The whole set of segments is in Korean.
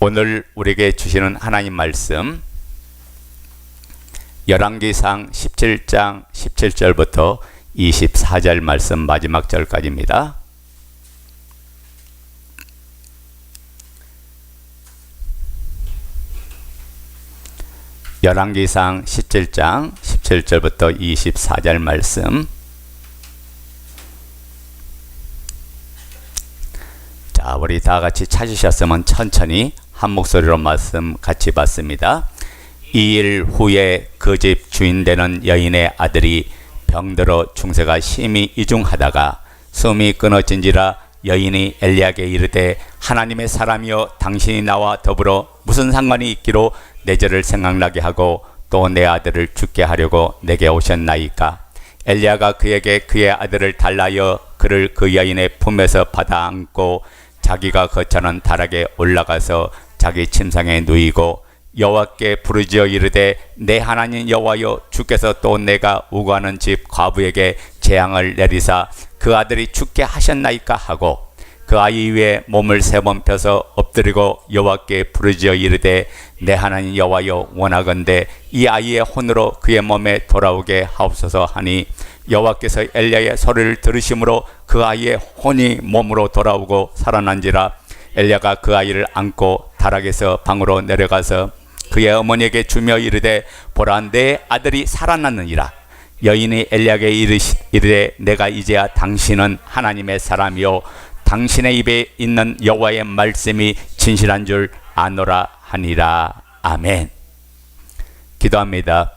오늘 우리에게 주시는 하나님 말씀 열왕기상 17장 17절부터 24절 말씀 마지막 절까지입니다. 열왕기상 17장 17절부터 24절 말씀. 자, 우리 다 같이 찾으셨으면 천천히 한 목소리로 말씀 같이 받습니다. 2일 후에 그 집 주인 되는 여인의 아들이 병들어 중세가 심히 이중하다가 숨이 끊어진지라 여인이 엘리야에게 이르되 하나님의 사람이여 당신이 나와 더불어 무슨 상관이 있기로 내 죄를 생각나게 하고 또 내 아들을 죽게 하려고 내게 오셨나이까. 엘리야가 그에게 그의 아들을 달라여 그를 그 여인의 품에서 받아 안고 자기가 거처는 다락에 올라가서 자기 침상에 누이고 여호와께 부르짖어 이르되 내 하나님 여호와여 주께서 또 내가 우거하는 집 과부에게 재앙을 내리사 그 아들이 죽게 하셨나이까 하고 그 아이 위에 몸을 3번 펴서 엎드리고 여호와께 부르짖어 이르되 내 하나님 여호와여 원하건대 이 아이의 혼으로 그의 몸에 돌아오게 하옵소서 하니 여호와께서 엘리야의 소리를 들으심으로 그 아이의 혼이 몸으로 돌아오고 살아난지라. 엘리야가 그 아이를 안고 다락에서 방으로 내려가서 그의 어머니에게 주며 이르되 보라 내 아들이 살아났느니라. 여인이 엘리야에게 이르되 내가 이제야 당신은 하나님의 사람이요 당신의 입에 있는 여호와의 말씀이 진실한 줄 아노라 하니라. 아멘. 기도합니다.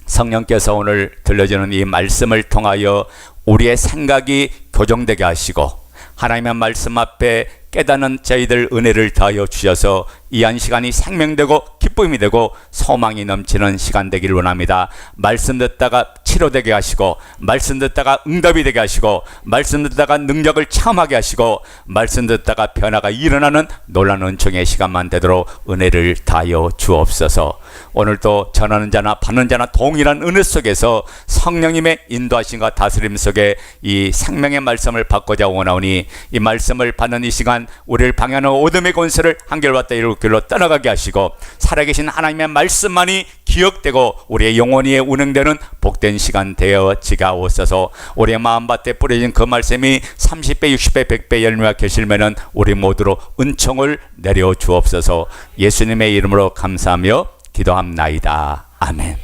성령께서 오늘 들려주는 이 말씀을 통하여 우리의 생각이 교정되게 하시고 하나님의 말씀 앞에 깨닫는 저희들 은혜를 더하여 주셔서 이 한 시간이 생명되고 기쁨이 되고 소망이 넘치는 시간 되기를 원합니다. 말씀 듣다가 치료되게 하시고 말씀 듣다가 응답이 되게 하시고 말씀 듣다가 능력을 체험하게 하시고 말씀 듣다가 변화가 일어나는 놀라운 은총의 시간만 되도록 은혜를 다하여 주옵소서. 오늘도 전하는 자나 받는 자나 동일한 은혜 속에서 성령님의 인도하심과 다스림 속에 이 생명의 말씀을 받고자 원하오니 이 말씀을 받는 이 시간 우리를 방해하는 어둠의 권세를 한결같다 이룰 길로 떠나가게 하시고 살아계신 하나님의 말씀만이 기억되고 우리의 영혼이 운행되는 복된 시간 되어지게 하옵소서. 우리의 마음밭에 뿌려진 그 말씀이 30배 60배 100배 열매가 계실면은 우리 모두로 은총을 내려 주옵소서. 예수님의 이름으로 감사하며 기도합나이다. 아멘.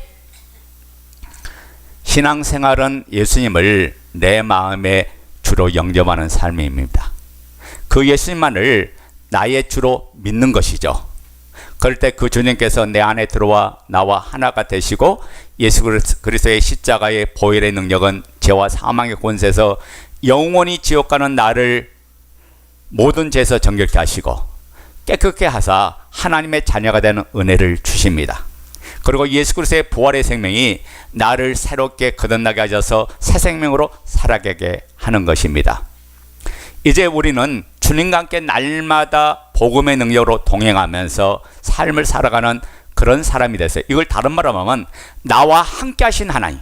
신앙생활은 예수님을 내 마음에 주로 영접하는 삶입니다. 그 예수님만을 나의 주로 믿는 것이죠. 그럴 때 그 주님께서 내 안에 들어와 나와 하나가 되시고 예수 그리스도의 십자가의 보혈의 능력은 죄와 사망의 권세에서 영원히 지옥 가는 나를 모든 죄에서 정결케 하시고 깨끗게 하사 하나님의 자녀가 되는 은혜를 주십니다. 그리고 예수 그리스도의 부활의 생명이 나를 새롭게 거듭나게 하셔서 새 생명으로 살아가게 하는 것입니다. 이제 우리는 주님과 함께 날마다 복음의 능력으로 동행하면서 삶을 살아가는 그런 사람이 됐어요. 이걸 다른 말로 하면 나와 함께 하신 하나님,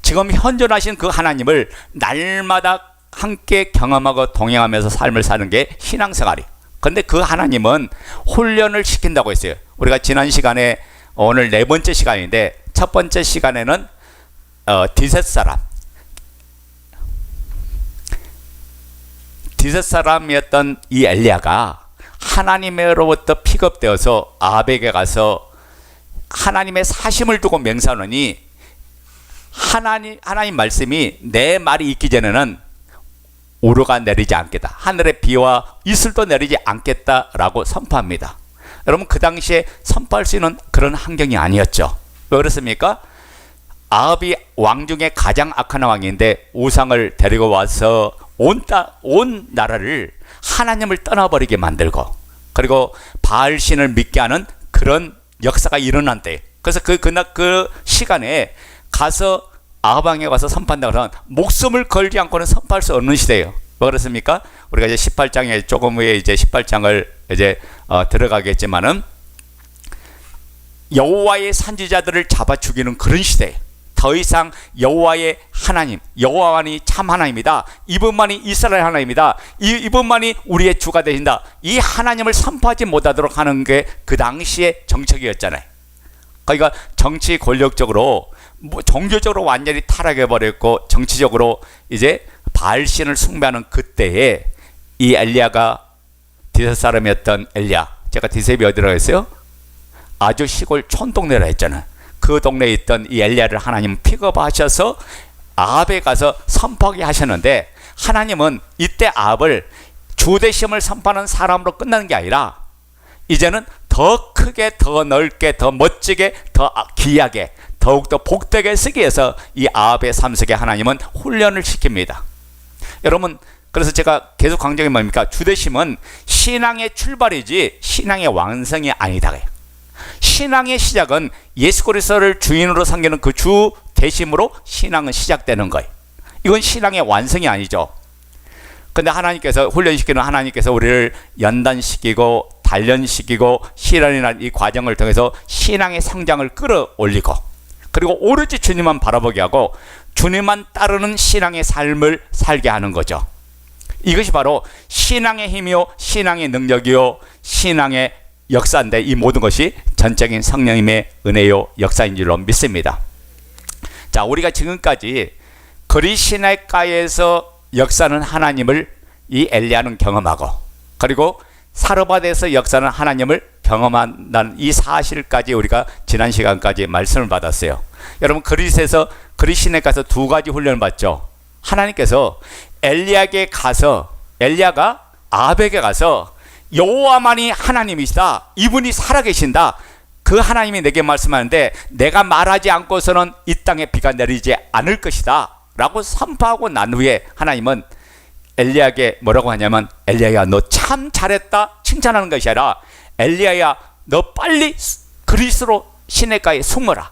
지금 현존하신 그 하나님을 날마다 함께 경험하고 동행하면서 삶을 사는 게 신앙생활이에요. 그런데 그 하나님은 훈련을 시킨다고 했어요. 우리가 지난 시간에 오늘 4번째 시간인데 첫 번째 시간에는 디셋 사람이었던 이 엘리야가 하나님으로부터 픽업되어서 아합에게 가서 하나님의 사심을 두고 맹세하노니 하나님 말씀이 내 말이 있기 전에는 우루가 내리지 않겠다. 하늘의 비와 이슬도 내리지 않겠다라고 선포합니다. 여러분 그 당시에 선포할 수 있는 그런 환경이 아니었죠. 왜 그렇습니까? 아합이 왕 중에 가장 악한 왕인데 우상을 데리고 와서 온 나라를 하나님을 떠나버리게 만들고 그리고 바알신을 믿게 하는 그런 역사가 일어난 때, 그래서 그 시간에 가서 아합 왕에 가서 선포한다고 하면 목숨을 걸지 않고는 선포할 수 없는 시대예요. 왜 그렇습니까? 우리가 이제 18장에 조금 후에 이제 18장을 이제 들어가겠지만은 여호와의 선지자들을 잡아 죽이는 그런 시대예요. 더 이상 여호와의 하나님, 여호와만이 참 하나님이다, 이분만이 이스라엘 하나님이다, 이분만이 우리의 주가 되신다, 이 하나님을 선포하지 못하도록 하는 게 그 당시의 정책이었잖아요. 그러니까 정치 권력적으로 종교적으로 완전히 타락해버렸고 정치적으로 이제 바알신을 숭배하는 그때에 이 엘리야가 디벳 사람이었던 엘리야, 제가 디셉이 어디라고 했어요? 아주 시골 촌동네라 했잖아요. 그 동네에 있던 이 엘리야를 하나님 픽업하셔서 아합에 가서 선포하게 하셨는데, 하나님은 이때 아합을 주대심을 선포하는 사람으로 끝나는 게 아니라 이제는 더 크게, 더 넓게, 더 멋지게, 더 귀하게, 더욱더 복되게 쓰기 위해서 이 아합의 삶 속에 하나님은 훈련을 시킵니다. 여러분, 그래서 제가 계속 강조한 게 뭡니까? 주대심은 신앙의 출발이지 신앙의 완성이 아니다. 신앙의 시작은 예수 그리스도를 주인으로 섬기는 그 주 대심으로 신앙은 시작되는 거예요. 이건 신앙의 완성이 아니죠. 근데 하나님께서 훈련시키는, 하나님께서 우리를 연단시키고 단련시키고 실현이라는 이 과정을 통해서 신앙의 성장을 끌어올리고, 그리고 오로지 주님만 바라보게 하고 주님만 따르는 신앙의 삶을 살게 하는 거죠. 이것이 바로 신앙의 힘이요, 신앙의 능력이요, 신앙의 역사인데, 이 모든 것이 전적인 성령님의 은혜요 역사인 줄로 믿습니다. 자, 우리가 지금까지 그리시네가에서 역사는 하나님을 이 엘리야는 경험하고, 그리고 사르밧에서 역사는 하나님을 경험한다는 이 사실까지 우리가 지난 시간까지 말씀을 받았어요. 여러분, 그리시네가에서 두 가지 훈련을 받죠. 하나님께서 엘리야에게 가서, 엘리야가 아합에게 가서 여호와만이 하나님이시다, 이분이 살아계신다, 그 하나님이 내게 말씀하는데 내가 말하지 않고서는 이 땅에 비가 내리지 않을 것이다 라고 선포하고 난 후에 하나님은 엘리야에게 뭐라고 하냐면, 엘리야야 너 참 잘했다 칭찬하는 것이 아니라, 엘리야야 너 빨리 그리스로 시내가에 숨어라.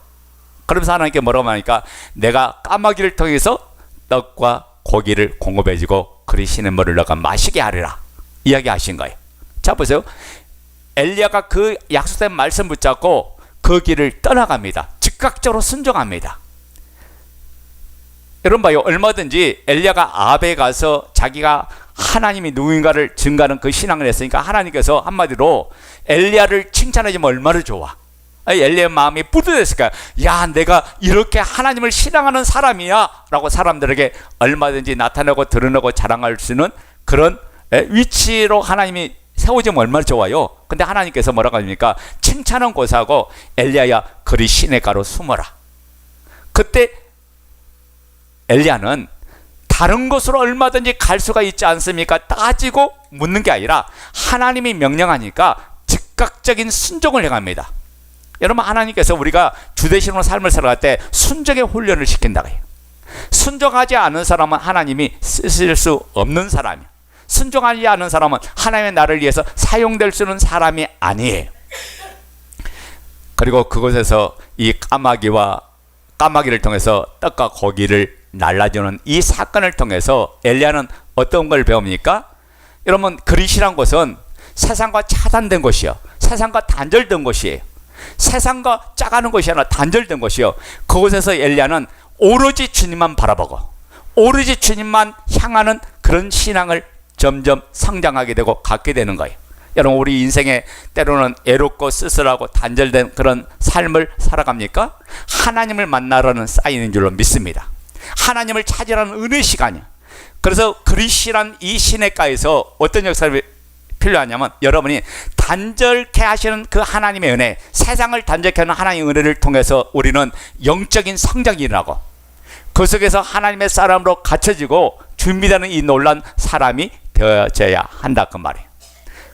그러면서 하나님께 뭐라고 하니까, 내가 까마귀를 통해서 떡과 고기를 공급해주고 그리 시냇물을 너가 마시게 하리라 이야기하신 거예요. 자, 보세요. 엘리야가 그 약속된 말씀 붙잡고 그 길을 떠나갑니다. 즉각적으로 순종합니다. 여러분 봐요. 얼마든지 엘리야가 아합에 가서 자기가 하나님이 누구인가를 증거하는 그 신앙을 했으니까 하나님께서 한마디로 엘리야를 칭찬해주면 얼마나 좋아. 엘리야의 마음이 뿌듯했을까요? 야, 내가 이렇게 하나님을 신앙하는 사람이야 라고 사람들에게 얼마든지 나타내고 드러내고 자랑할 수 있는 그런 위치로 하나님이 세워지면 얼마나 좋아요. 근데 하나님께서 뭐라고 합니까? 칭찬은 고사하고 엘리야야 그리 시내가로 숨어라. 그때 엘리야는 다른 곳으로 얼마든지 갈 수가 있지 않습니까? 따지고 묻는 게 아니라 하나님이 명령하니까 즉각적인 순종을 행합니다. 여러분, 하나님께서 우리가 주대신으로 삶을 살아갈 때 순종의 훈련을 시킨다고 해요. 순종하지 않은 사람은 하나님이 쓰실 수 없는 사람이에요. 순종하지 않은 사람은 하나님의 나를 위해서 사용될 수 있는 사람이 아니에요. 그리고 그곳에서 이 까마귀를 통해서 떡과 고기를 날라주는 이 사건을 통해서 엘리야는 어떤 걸 배웁니까? 여러분, 그릿이란 곳은 세상과 차단된 곳이요, 세상과 단절된 곳이에요. 세상과 짜가는 것이 아니라 단절된 곳이요. 그곳에서 엘리야는 오로지 주님만 바라보고 오로지 주님만 향하는 그런 신앙을 점점 성장하게 되고 갖게 되는 거예요. 여러분, 우리 인생에 때로는 애롭고 쓸쓸하고 단절된 그런 삶을 살아갑니까? 하나님을 만나라는 사인인 줄로 믿습니다. 하나님을 찾으라는 은혜 시간이야. 그래서 그릿이란 이 시냇가에서 어떤 역사를 필요하냐면, 여러분이 단절케 하시는 그 하나님의 은혜, 세상을 단절케 하는 하나님의 은혜를 통해서 우리는 영적인 성장이 일어나고 그 속에서 하나님의 사람으로 갖춰지고 준비되는 이 놀란 사람이 되어져야 한다 그 말이에요.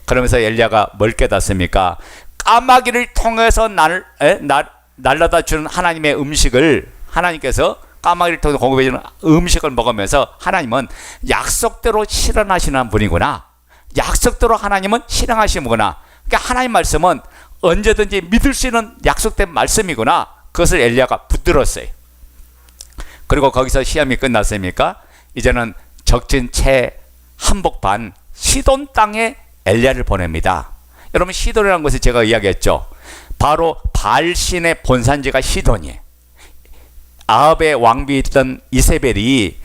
그러면서 엘리야가 뭘 깨닫습니까? 까마귀를 통해서 날라다 주는 하나님의 음식을, 하나님께서 까마귀를 통해서 공급해 주는 음식을 먹으면서 하나님은 약속대로 실현하시는 분이구나, 약속대로 하나님은 실행하시는구나. 그러니까 하나님 말씀은 언제든지 믿을 수 있는 약속된 말씀이구나. 그것을 엘리야가 붙들었어요. 그리고 거기서 시험이 끝났습니까? 이제는 적진 채 한복판 시돈 땅에 엘리야를 보냅니다. 여러분, 시돈이라는 것을 제가 이야기했죠. 바로 바알신의 본산지가 시돈이에요. 아합의 왕비에 있던 이세벨이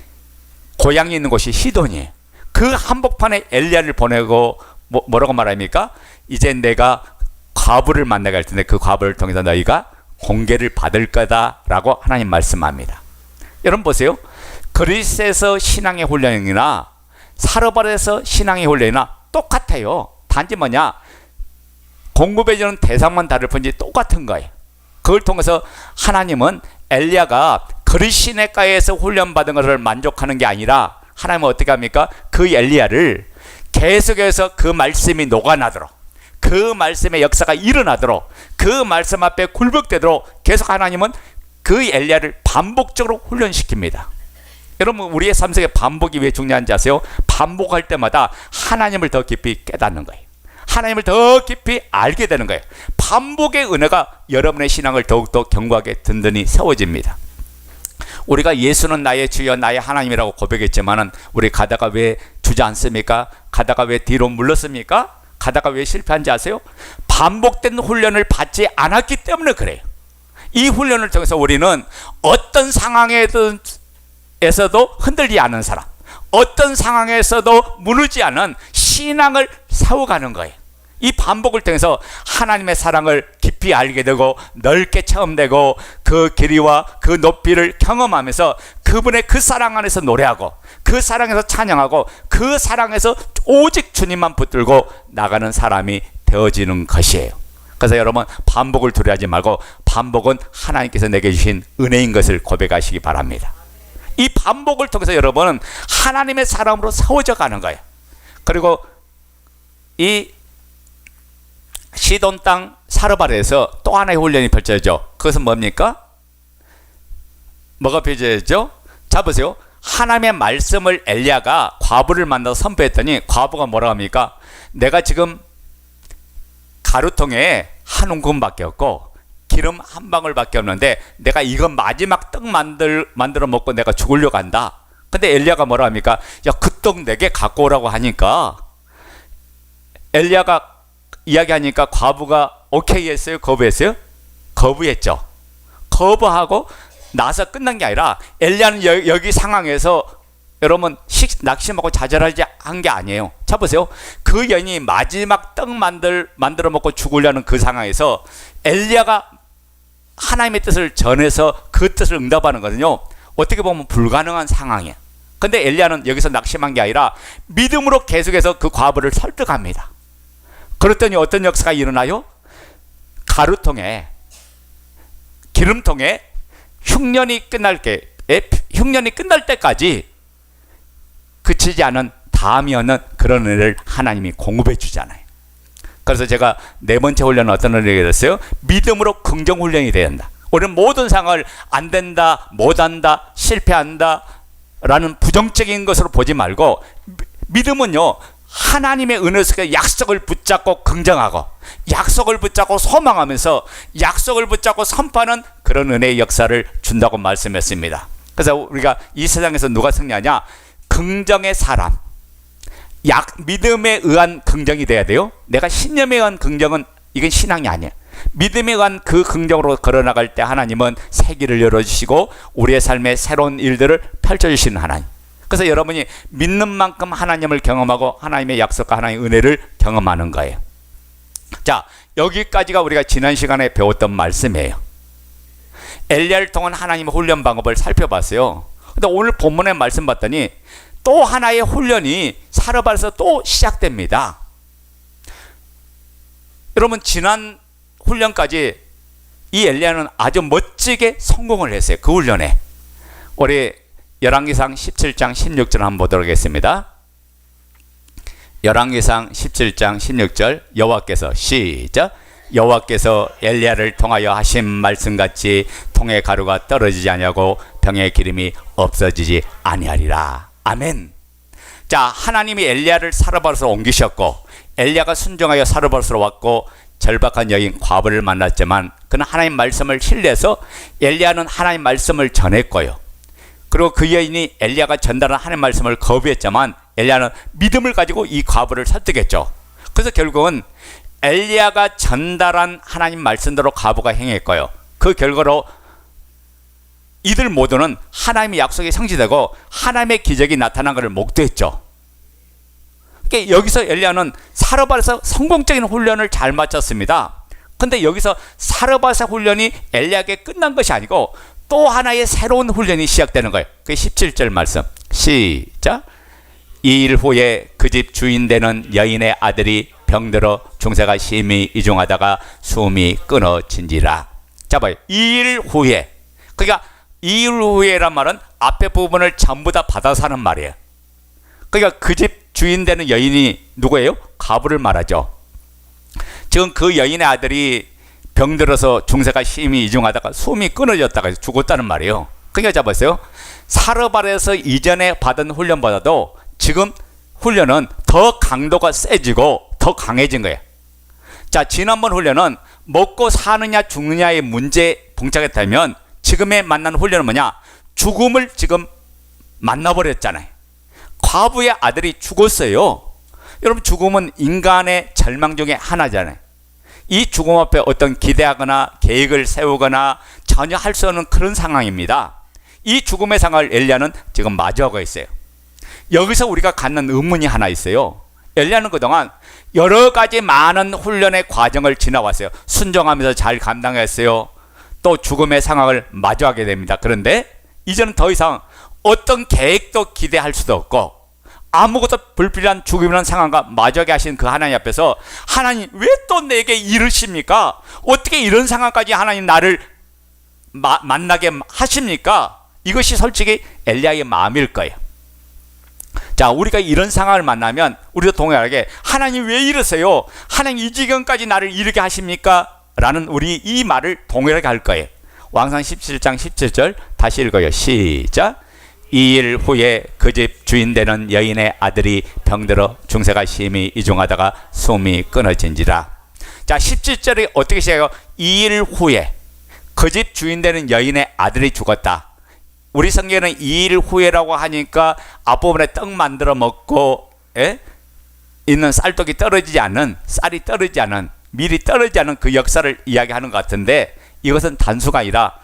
고향이 있는 곳이 시돈이에요. 그 한복판에 엘리야를 보내고 뭐라고 말합니까? 이제 내가 과부를 만나게 할 텐데 그 과부를 통해서 너희가 공개를 받을 거다라고 하나님 말씀합니다. 여러분 보세요. 그리스에서 신앙의 훈련이나 사르밧에서 신앙의 훈련이나 똑같아요. 단지 뭐냐? 공급해주는 대상만 다를 뿐이지 똑같은 거예요. 그걸 통해서 하나님은 엘리야가 그리시네가에서 훈련받은 것을 만족하는 게 아니라 하나님은 어떻게 합니까? 그 엘리야를 계속해서 그 말씀이 녹아나도록, 그 말씀의 역사가 일어나도록, 그 말씀 앞에 굴복되도록 계속 하나님은 그 엘리야를 반복적으로 훈련시킵니다. 여러분, 우리의 삶 속에 반복이 왜 중요한지 아세요? 반복할 때마다 하나님을 더 깊이 깨닫는 거예요. 하나님을 더 깊이 알게 되는 거예요. 반복의 은혜가 여러분의 신앙을 더욱더 견고하게 든든히 세워집니다. 우리가 예수는 나의 주여 나의 하나님이라고 고백했지만은 우리 가다가 왜 주저앉습니까? 가다가 왜 뒤로 물렀습니까? 가다가 왜 실패한지 아세요? 반복된 훈련을 받지 않았기 때문에 그래요. 이 훈련을 통해서 우리는 어떤 상황에서도 흔들리지 않은 사람, 어떤 상황에서도 무너지지 않은 신앙을 세워가는 거예요. 이 반복을 통해서 하나님의 사랑을 깊이 알게 되고 넓게 체험되고 그 길이와 그 높이를 경험하면서 그분의 그 사랑 안에서 노래하고 그 사랑에서 찬양하고 그 사랑에서 오직 주님만 붙들고 나가는 사람이 되어지는 것이에요. 그래서 여러분, 반복을 두려워하지 말고 반복은 하나님께서 내게 주신 은혜인 것을 고백하시기 바랍니다. 이 반복을 통해서 여러분은 하나님의 사람으로 세워져 가는 거예요. 그리고 이 시돈 땅 사르밧에서 또 하나의 훈련이 펼쳐지죠. 그것은 뭡니까? 뭐가 펼쳐지죠? 자 보세요. 하나님의 말씀을 엘리야가 과부를 만나서 선포했더니 과부가 뭐라고 합니까? 내가 지금 가루통에 한 움큼밖에 없고 기름 한 방울밖에 없는데 내가 이건 마지막 떡 만들어 먹고 내가 죽으려고 한다. 근데 엘리야가 뭐라 합니까? 야, 그 떡 내게 갖고 오라고 하니까 엘리야가 이야기하니까 과부가 오케이 했어요? 거부했어요? 거부했죠. 거부하고 나서 끝난 게 아니라 엘리야는 여기 상황에서 여러분 낙심하고 좌절하지 한 게 아니에요. 자 보세요. 그 여인이 마지막 떡 만들어 먹고 죽으려는 그 상황에서 엘리야가 하나님의 뜻을 전해서 그 뜻을 응답하는 거거든요. 어떻게 보면 불가능한 상황이에요. 근데 엘리야는 여기서 낙심한 게 아니라 믿음으로 계속해서 그 과부를 설득합니다. 그랬더니 어떤 역사가 일어나요? 가루통에 기름통에 흉년이 끝날 때까지 그치지 않은 다함이 없는 그런 은혜를 하나님이 공급해 주잖아요. 그래서 제가 네 번째 훈련은 어떤 은혜가 됐어요? 믿음으로 긍정 훈련이 돼야 한다. 우리는 모든 상황을 안 된다, 못한다, 실패한다 라는 부정적인 것으로 보지 말고 믿음은요, 하나님의 은혜 속에 약속을 붙잡고 긍정하고 약속을 붙잡고 소망하면서 약속을 붙잡고 선포하는 그런 은혜의 역사를 준다고 말씀했습니다. 그래서 우리가 이 세상에서 누가 승리하냐? 긍정의 사람, 믿음에 의한 긍정이 돼야 돼요. 내가 신념에 의한 긍정은 이건 신앙이 아니에요. 믿음에 의한 그 긍정으로 걸어나갈 때 하나님은 새 길을 열어주시고 우리의 삶에 새로운 일들을 펼쳐주시는 하나님. 그래서 여러분이 믿는 만큼 하나님을 경험하고 하나님의 약속과 하나님의 은혜를 경험하는 거예요. 자, 여기까지가 우리가 지난 시간에 배웠던 말씀이에요. 엘리야를 통한 하나님의 훈련 방법을 살펴봤어요. 근데 오늘 본문의 말씀 봤더니 또 하나의 훈련이 사르밧에서 또 시작됩니다. 여러분, 지난 훈련까지 이 엘리야는 아주 멋지게 성공을 했어요. 그 훈련에. 우리 열왕기상 17장 16절 한번 보도록 하겠습니다. 열왕기상 17장 16절 여호와께서 시작. 여호와께서 엘리야를 통하여 하신 말씀같이 통의 가루가 떨어지지 아니하고 병의 기름이 없어지지 아니하리라. 아멘. 자, 하나님이 엘리야를 사르밧으로 옮기셨고 엘리야가 순종하여 사르밧으로 왔고 절박한 여인 과부를 만났지만 그는 하나님 말씀을 신뢰해서 엘리야는 하나님 말씀을 전했고요. 그리고 그 여인이 엘리야가 전달한 하나님 말씀을 거부했지만 엘리야는 믿음을 가지고 이 과부를 설득했죠. 그래서 결국은 엘리야가 전달한 하나님 말씀대로 과부가 행했고요. 그 결과로 이들 모두는 하나님의 약속이 성취되고 하나님의 기적이 나타난 것을 목도했죠. 그러니까 여기서 엘리야는 사르밧에서 성공적인 훈련을 잘 마쳤습니다. 근데 여기서 사르밧의 훈련이 엘리야에게 끝난 것이 아니고 또 하나의 새로운 훈련이 시작되는 거예요. 그게 17절 말씀 시작. 2일 후에 그 집 주인 되는 여인의 아들이 병들어 중세가 심히 이중하다가 숨이 끊어진지라. 자 봐요. 2일 후에, 그러니까 2일 후에란 말은 앞에 부분을 전부 다 받아서 하는 말이에요. 그러니까 그 집 주인 되는 여인이 누구예요? 가부를 말하죠. 지금 그 여인의 아들이 병들어서 중세가 심히 이중하다가 숨이 끊어졌다가 죽었다는 말이에요. 그러니까 잡았어요. 사르밧에서 이전에 받은 훈련보다도 지금 훈련은 더 강도가 세지고 더 강해진 거예요. 자, 지난번 훈련은 먹고 사느냐 죽느냐의 문제에 봉착했다면 지금에 만난 훈련은 뭐냐? 죽음을 지금 만나버렸잖아요. 과부의 아들이 죽었어요. 여러분, 죽음은 인간의 절망 중에 하나잖아요. 이 죽음 앞에 어떤 기대하거나 계획을 세우거나 전혀 할 수 없는 그런 상황입니다. 이 죽음의 상황을 엘리야는 지금 마주하고 있어요. 여기서 우리가 갖는 의문이 하나 있어요. 엘리야는 그동안 여러 가지 많은 훈련의 과정을 지나왔어요. 순종하면서 잘 감당했어요. 또 죽음의 상황을 마주하게 됩니다. 그런데 이제는 더 이상 어떤 계획도 기대할 수도 없고 아무것도 불필요한 죽음이라는 상황과 마주하게 하신 그 하나님 앞에서 하나님 왜 또 내게 이르십니까? 어떻게 이런 상황까지 하나님 나를 만나게 하십니까? 이것이 솔직히 엘리야의 마음일 거예요. 자, 우리가 이런 상황을 만나면 우리도 동일하게 하나님 왜 이러세요? 하나님 이 지경까지 나를 이르게 하십니까? 라는 우리 이 말을 동일하게 할 거예요. 왕상 17장 17절 다시 읽어요. 시작. 2일 후에 그 집 주인 되는 여인의 아들이 병들어 중세가 심히 이중하다가 숨이 끊어진지라. 자, 17절이 어떻게 시작해요? 2일 후에 그 집 주인 되는 여인의 아들이 죽었다. 우리 성경에는 2일 후에라고 하니까 앞부분에 떡 만들어 먹고 있는 쌀떡이 떨어지지 않은, 쌀이 떨어지지 않은, 밀이 떨어지지 않은 그 역사를 이야기하는 것 같은데 이것은 단수가 아니라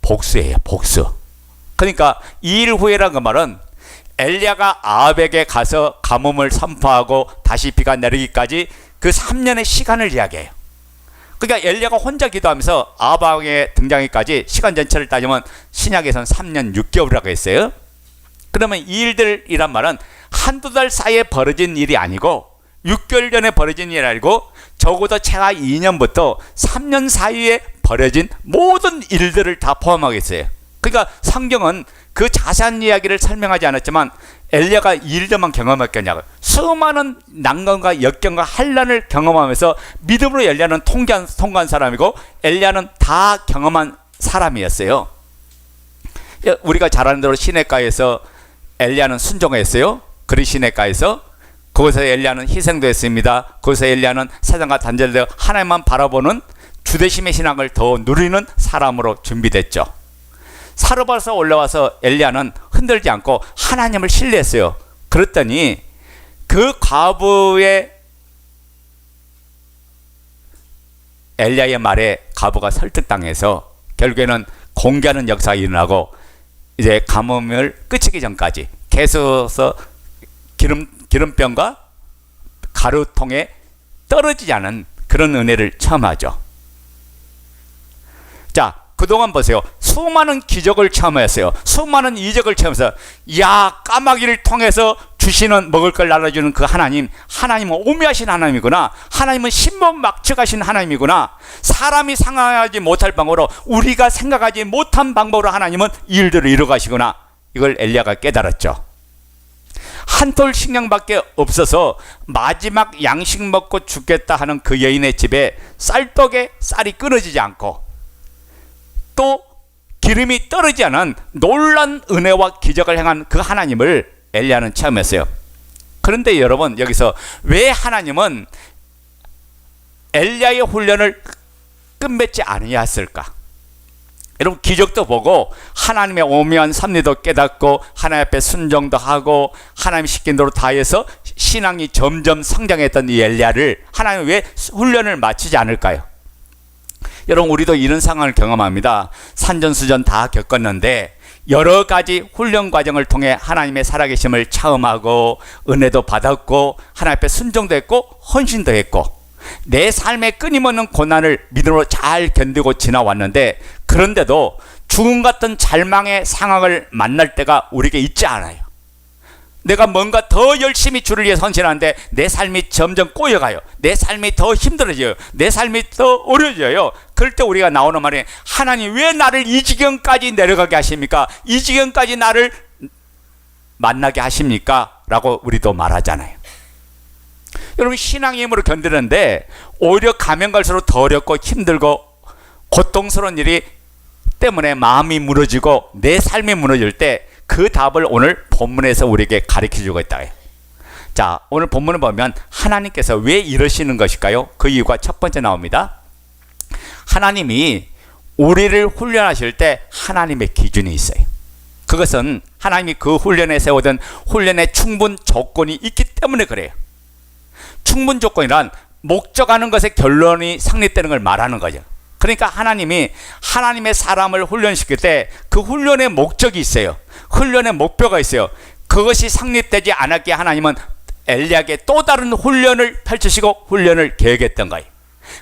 복수예요. 복수. 그러니까 2일 후에라는 그 말은 엘리야가 아합에게 가서 가뭄을 선포하고 다시 비가 내리기까지 그 3년의 시간을 이야기해요. 그러니까 엘리야가 혼자 기도하면서 아합 왕의 등장기까지 시간 전체를 따지면 신약에서는 3년 6개월이라고 했어요. 그러면 이 일들이란 말은 한두 달 사이에 벌어진 일이 아니고 6개월 전에 벌어진 일이 아니고 적어도 최하 2년부터 3년 사이에 벌어진 모든 일들을 다 포함하겠어요. 그러니까 성경은 그 자세한 이야기를 설명하지 않았지만 엘리야가 이 일들만 경험했겠냐고. 수많은 난관과 역경과 환난을 경험하면서 믿음으로 엘리야는 통과한 사람이고 엘리야는 다 경험한 사람이었어요. 우리가 잘 아는 대로 시내가에서 엘리야는 순종했어요. 그리 시내가에서 거기서 엘리야는 희생도 했습니다. 거기서 엘리야는 사장과 단절되어 하나님만 바라보는 주대심의 신앙을 더 누리는 사람으로 준비됐죠. 사르밧에서 올라와서 엘리야는 흔들지 않고 하나님을 신뢰했어요. 그랬더니 그 과부의 엘리야의 말에 과부가 설득당해서 결국에는 공개하는 역사가 일어나고 이제 가뭄을 끝이기 전까지 계속해서 기름병과 가루통에 떨어지지 않은 그런 은혜를 체험하죠. 자, 그동안 보세요. 수많은 기적을 체험했어요. 수많은 이적을 체험해서 까마귀를 통해서 주시는 먹을 걸 나눠주는 그 하나님은 오묘하신 하나님이구나. 하나님은 신법막측하신 하나님이구나. 사람이 상상하지 못할 방법으로 우리가 생각하지 못한 방법으로 하나님은 이 일들을 이루어가시구나. 이걸 엘리야가 깨달았죠. 한 톨 식량밖에 없어서 마지막 양식 먹고 죽겠다 하는 그 여인의 집에 쌀떡에 쌀이 끊어지지 않고 또 기름이 떨어지지 않은 놀란 은혜와 기적을 행한 그 하나님을 엘리야는 체험했어요. 그런데 여러분, 여기서 왜 하나님은 엘리야의 훈련을 끝맺지 아니했을까? 여러분, 기적도 보고 하나님의 오묘한 섭리도 깨닫고 하나님 앞에 순종도 하고 하나님 시킨 대로 다 해서 신앙이 점점 성장했던 이 엘리야를 하나님은 왜 훈련을 마치지 않을까요? 여러분, 우리도 이런 상황을 경험합니다. 산전수전 다 겪었는데 여러 가지 훈련 과정을 통해 하나님의 살아계심을 체험하고 은혜도 받았고 하나님 앞에 순종도 했고 헌신도 했고 내 삶의 끊임없는 고난을 믿음으로 잘 견디고 지나왔는데, 그런데도 죽음 같은 절망의 상황을 만날 때가 우리에게 있지 않아요. 내가 뭔가 더 열심히 주를 위해 헌신하는데 내 삶이 점점 꼬여가요. 내 삶이 더 힘들어져요. 내 삶이 더 어려워져요. 그럴 때 우리가 나오는 말이, 하나님 왜 나를 이 지경까지 내려가게 하십니까? 이 지경까지 나를 만나게 하십니까? 라고 우리도 말하잖아요. 여러분, 신앙의 힘으로 견디는데 오히려 가면 갈수록 더 어렵고 힘들고 고통스러운 일이 때문에 마음이 무너지고 내 삶이 무너질 때 그 답을 오늘 본문에서 우리에게 가르쳐주고 있다. 자, 오늘 본문을 보면 하나님께서 왜 이러시는 것일까요? 그 이유가 첫 번째 나옵니다. 하나님이 우리를 훈련하실 때 하나님의 기준이 있어요. 그것은 하나님이 그 훈련에 세우던 훈련의 충분 조건이 있기 때문에 그래요. 충분 조건이란 목적하는 것의 결론이 성립되는 걸 말하는 거죠. 그러니까 하나님이 하나님의 사람을 훈련시킬 때 그 훈련의 목적이 있어요. 훈련의 목표가 있어요. 그것이 성립되지 않았기에 하나님은 엘리야에게 또 다른 훈련을 펼치시고 훈련을 계획했던 거예요.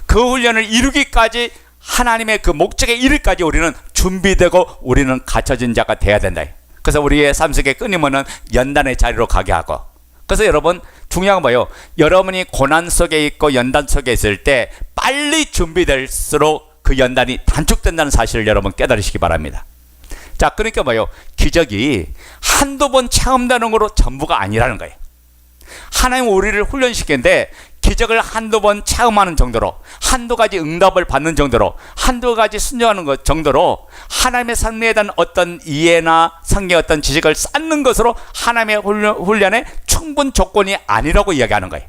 그 훈련을 이루기까지, 하나님의 그 목적에 이르기까지 우리는 준비되고 우리는 갖춰진 자가 돼야 된다. 그래서 우리의 삶 속에 끊임없는 연단의 자리로 가게 하고, 그래서 여러분, 중요한 건 뭐예요? 여러분이 고난 속에 있고 연단 속에 있을 때 빨리 준비될수록 그 연단이 단축된다는 사실을 여러분 깨달으시기 바랍니다. 자, 그러니까 뭐예요? 기적이 한두 번 체험되는 거로 전부가 아니라는 거예요. 하나님 우리를 훈련시키는데 기적을 한두 번 체험하는 정도로, 한두 가지 응답을 받는 정도로, 한두 가지 순종하는 것 정도로 하나님의 삶에 대한 어떤 이해나 성경의 어떤 지식을 쌓는 것으로 하나님의 훈련의 충분 조건이 아니라고 이야기하는 거예요.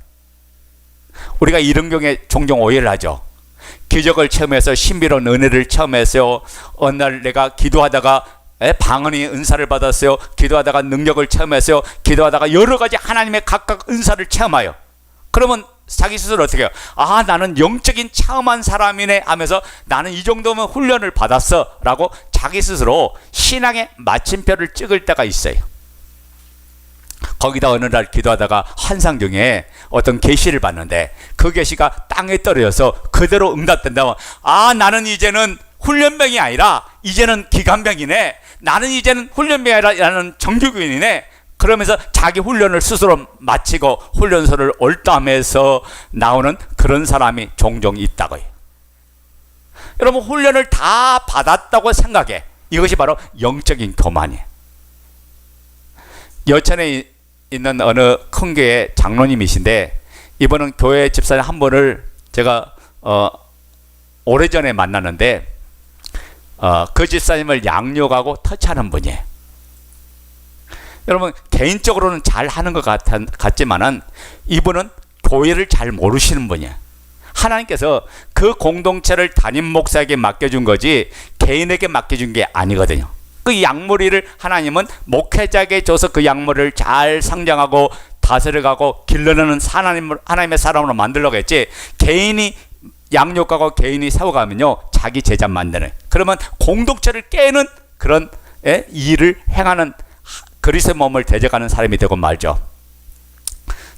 우리가 이런 경우에 종종 오해를 하죠. 기적을 체험해서 신비로운 은혜를 체험했어요. 어느 날 내가 기도하다가 방언의 은사를 받았어요. 기도하다가 능력을 체험했어요. 기도하다가 여러 가지 하나님의 각각 은사를 체험해요. 그러면 자기 스스로 어떻게 해요? 아, 나는 영적인 체험한 사람이네 하면서 나는 이 정도면 훈련을 받았어 라고 자기 스스로 신앙의 마침표를 찍을 때가 있어요. 거기다 어느 날 기도하다가 환상 중에 어떤 계시를 봤는데 그 계시가 땅에 떨어져서 그대로 응답된다면, 아, 나는 이제는 훈련병이 아니라 이제는 기관병이네, 나는 이제는 훈련병이 아니라 나는 정규군이네, 그러면서 자기 훈련을 스스로 마치고 훈련소를 올담해서 나오는 그런 사람이 종종 있다고 해요. 여러분, 훈련을 다 받았다고 생각해. 이것이 바로 영적인 교만이에요. 여천에 있는 어느 큰 교회 장로님이신데, 이번은 교회 집사님 한 분을 제가 오래전에 만났는데 그 집사님을 양육하고 터치하는 분이에요. 여러분, 개인적으로는 잘 하는 것 같지만은 이분은 교회를 잘 모르시는 분이에요. 하나님께서 그 공동체를 담임 목사에게 맡겨준 거지 개인에게 맡겨준 게 아니거든요. 그 약물이를 하나님은 목회자에게 줘서 그 약물을 잘 성장하고 다스려가고 길러내는 하나님의 사람으로 만들려고 했지, 개인이 양육하고 개인이 세워가면요 자기 제자 만드는, 그러면 공동체를 깨는 그런 일을 행하는 그리스도의 몸을 대적하는 사람이 되고 말죠.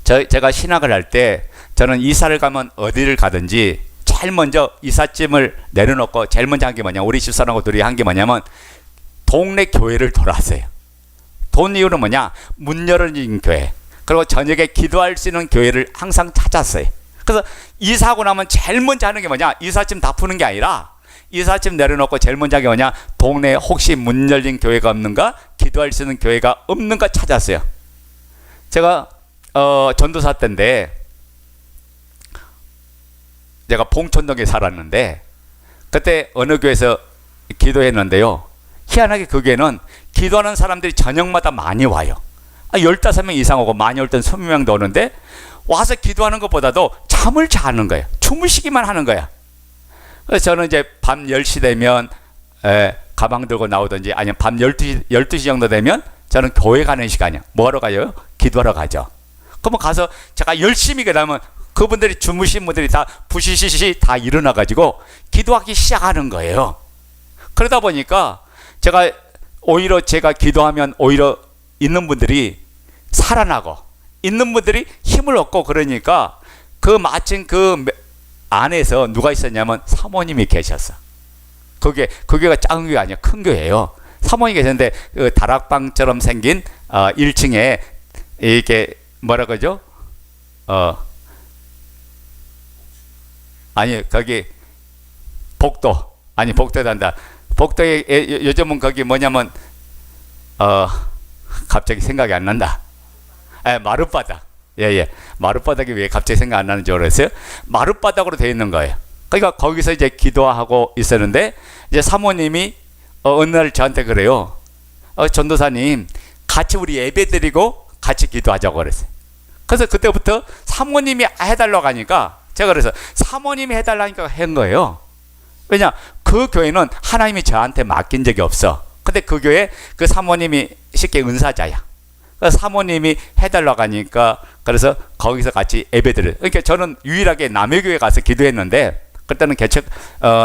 제가 신학을 할 때 저는 이사를 가면 어디를 가든지 제일 먼저 이삿짐을 내려놓고 제일 먼저 한 게 뭐냐, 우리 집사람하고 둘이 한 게 뭐냐면 동네 교회를 돌았어요. 돈 이유는 뭐냐, 문 열어진 교회, 그리고 저녁에 기도할 수 있는 교회를 항상 찾았어요. 그래서 이사하고 나면 제일 먼저 하는 게 뭐냐, 이삿짐 다 푸는 게 아니라 이삿짐 내려놓고 제일 먼저 하는 게 뭐냐, 동네에 혹시 문 열린 교회가 없는가, 기도할 수 있는 교회가 없는가 찾았어요. 제가 전도사 때인데 제가 봉천동에 살았는데 그때 어느 교회에서 기도했는데요, 희한하게 그 교회는 기도하는 사람들이 저녁마다 많이 와요. 15명 이상 오고 많이 올 땐 20명도 오는데 와서 기도하는 것보다도 잠을 자는 거예요. 주무시기만 하는 거야. 그래서 저는 이제 밤 10시 되면 가방 들고 나오든지 아니면 밤 12시 정도 되면 저는 교회 가는 시간이야. 뭐하러 가요? 기도하러 가죠. 그러면 가서 제가 열심히 기도하면 그분들이 주무신 분들이 다 부시시시 다 일어나가지고 기도하기 시작하는 거예요. 그러다 보니까 오히려 제가 기도하면 오히려 있는 분들이 살아나고 있는 분들이 힘을 얻고, 그러니까 마침 그 안에서 누가 있었냐면 사모님이 계셨어. 그게 교회가 작은 교회 아니야, 큰 교회예요. 사모님이 계셨는데 그 다락방처럼 생긴 1층에 이게 뭐라 그러죠? 아니 거기 복도에 단다. 복도에 요즘은 거기 뭐냐면 갑자기 생각이 안 난다. 마룻바닥. 예. 마룻바닥이 왜 갑자기 생각 안 나는지 모르겠어요. 마룻바닥으로 되어 있는 거예요. 그러니까 거기서 이제 기도하고 있었는데, 이제 사모님이 어느 날 저한테 그래요. 전도사님, 같이 우리 예배 드리고 같이 기도하자고 그랬어요. 그래서 그때부터 사모님이 해달라고 하니까 제가 그래서 사모님이 해달라니까 한 거예요. 왜냐, 그 교회는 하나님이 저한테 맡긴 적이 없어. 근데 그 교회 그 사모님이 쉽게 은사자야. 그래서 사모님이 해달라고 하니까 그래서 거기서 같이 예배드려요. 그러니까 저는 유일하게 남해교회 가서 기도했는데, 그때는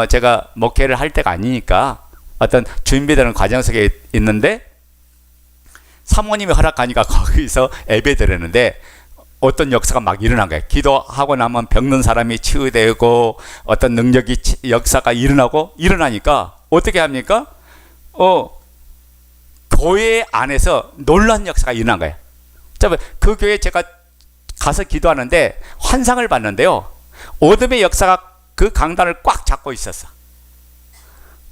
제가 목회를 할 때가 아니니까 어떤 준비되는 과정 속에 있는데, 사모님이 허락하니까 거기서 예배드렸는데 어떤 역사가 막 일어난 거예요. 기도하고 나면 병든 사람이 치유되고 어떤 역사가 일어나니까 어떻게 합니까? 교회 안에서 놀라운 역사가 일어난 거예요. 그 교회에 제가 가서 기도하는데 환상을 봤는데요, 어둠의 역사가 그 강단을 꽉 잡고 있었어.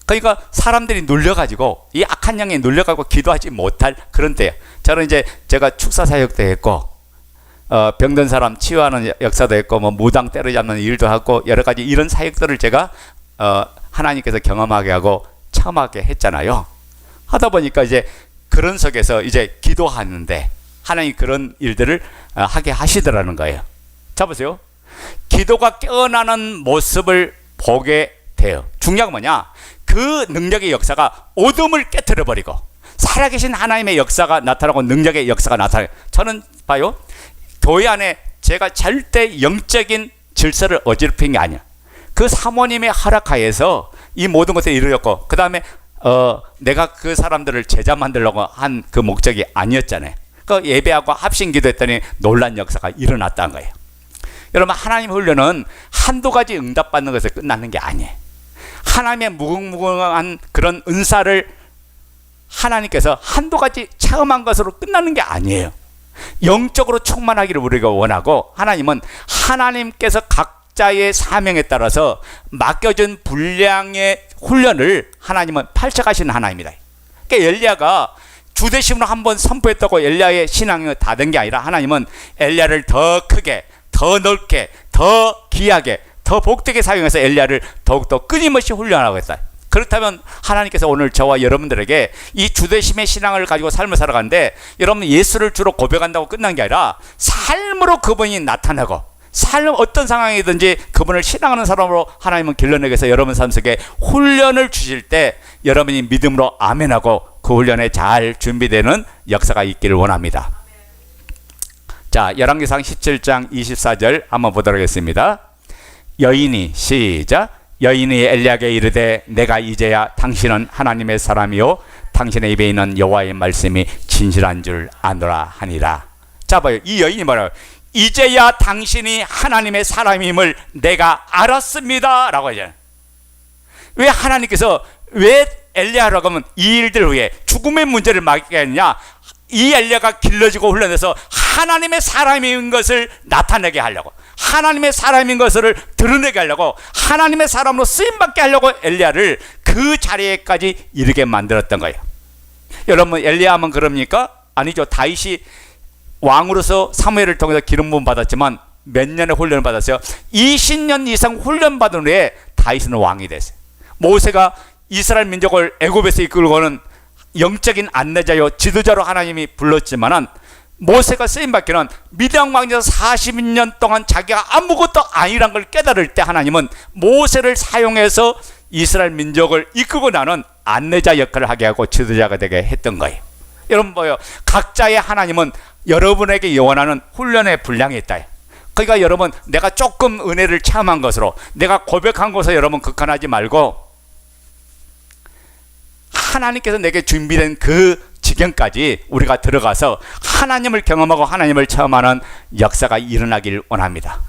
그러니까 사람들이 눌려가지고, 이 악한 영에 눌려가지고 기도하지 못할 그런 때예요. 저는 이제 제가 축사 사역도 했고, 병든 사람 치유하는 역사도 했고, 무당 때려잡는 일도 하고, 여러 가지 이런 사역들을 제가 하나님께서 경험하게 하고 체험하게 했잖아요. 하다 보니까 이제 그런 속에서 이제 기도하는데 하나님 그런 일들을 하게 하시더라는 거예요. 자, 보세요. 기도가 깨어나는 모습을 보게 돼요. 중요한 건 뭐냐? 그 능력의 역사가 어둠을 깨트려 버리고 살아계신 하나님의 역사가 나타나고 능력의 역사가 나타나요. 저는 봐요, 교회 안에 제가 절대 영적인 질서를 어지럽힌 게 아니야. 그 사모님의 허락하에서 이 모든 것을 이루었고, 그 다음에 내가 그 사람들을 제자 만들려고 한 그 목적이 아니었잖아요. 그 예배하고 합심 기도했더니 놀란 역사가 일어났다는 거예요. 여러분, 하나님 훈련은 한두 가지 응답받는 것에 끝나는 게 아니에요. 하나님의 무궁무궁한 그런 은사를 하나님께서 한두 가지 체험한 것으로 끝나는 게 아니에요. 영적으로 충만하기를 우리가 원하고, 하나님은 하나님께서 각자의 사명에 따라서 맡겨준 분량의 훈련을 하나님은 펼쳐가시는 하나님이다. 그러니까 엘리야가 주대심으로 한번 선포했다고 엘리야의 신앙이 다 된 게 아니라, 하나님은 엘리야를 더 크게, 더 넓게, 더 귀하게, 더 복되게 사용해서 엘리야를 더욱더 끊임없이 훈련하고 있어요. 그렇다면 하나님께서 오늘 저와 여러분들에게 이 주대심의 신앙을 가지고 삶을 살아가는데, 여러분 예수를 주로 고백한다고 끝난 게 아니라 삶으로 그분이 나타나고, 삶 어떤 상황이든지 그분을 신앙하는 사람으로 하나님은 길러내기 위해서 여러분 삶 속에 훈련을 주실 때 여러분이 믿음으로 아멘하고 그 훈련에 잘 준비되는 역사가 있기를 원합니다. 자, 열왕기상 17장 24절 한번 보도록 하겠습니다. 여인이, 시작. 여인이 엘리야에게 이르되 내가 이제야 당신은 하나님의 사람이요 당신의 입에 있는 여호와의 말씀이 진실한 줄 아노라 하니라. 자, 봐요. 이 여인이 뭐라고? 이제야 당신이 하나님의 사람임을 내가 알았습니다 라고 하잖아요. 왜 하나님께서 왜 엘리야라고 하면 이 일들 후에 죽음의 문제를 막게 했느냐? 이 엘리야가 길러지고 훈련해서 하나님의 사람인 것을 나타내게 하려고, 하나님의 사람인 것을 드러내게 하려고, 하나님의 사람으로 쓰임받게 하려고 엘리야를 그 자리에까지 이르게 만들었던 거예요. 여러분, 엘리야 하면 그럽니까? 아니죠. 다윗이 왕으로서 사무엘을 통해서 기름 부음 받았지만 몇 년의 훈련을 받았어요? 20년 이상 훈련 받은 후에 다윗은 왕이 됐어요. 모세가 이스라엘 민족을 애굽에서 이끌고는 영적인 안내자요 지도자로 하나님이 불렀지만은, 모세가 쓰임받기는 미디안 왕에서 40년 동안 자기가 아무것도 아니란 걸 깨달을 때 하나님은 모세를 사용해서 이스라엘 민족을 이끌고 나는 안내자 역할을 하게 하고 지도자가 되게 했던 거예요. 여러분, 각자의 하나님은 여러분에게 원하는 훈련의 분량이 있다. 그러니까 여러분, 내가 조금 은혜를 체험한 것으로, 내가 고백한 것으로 여러분 극한하지 말고 하나님께서 내게 준비된 그 지경까지 우리가 들어가서 하나님을 경험하고 하나님을 체험하는 역사가 일어나길 원합니다.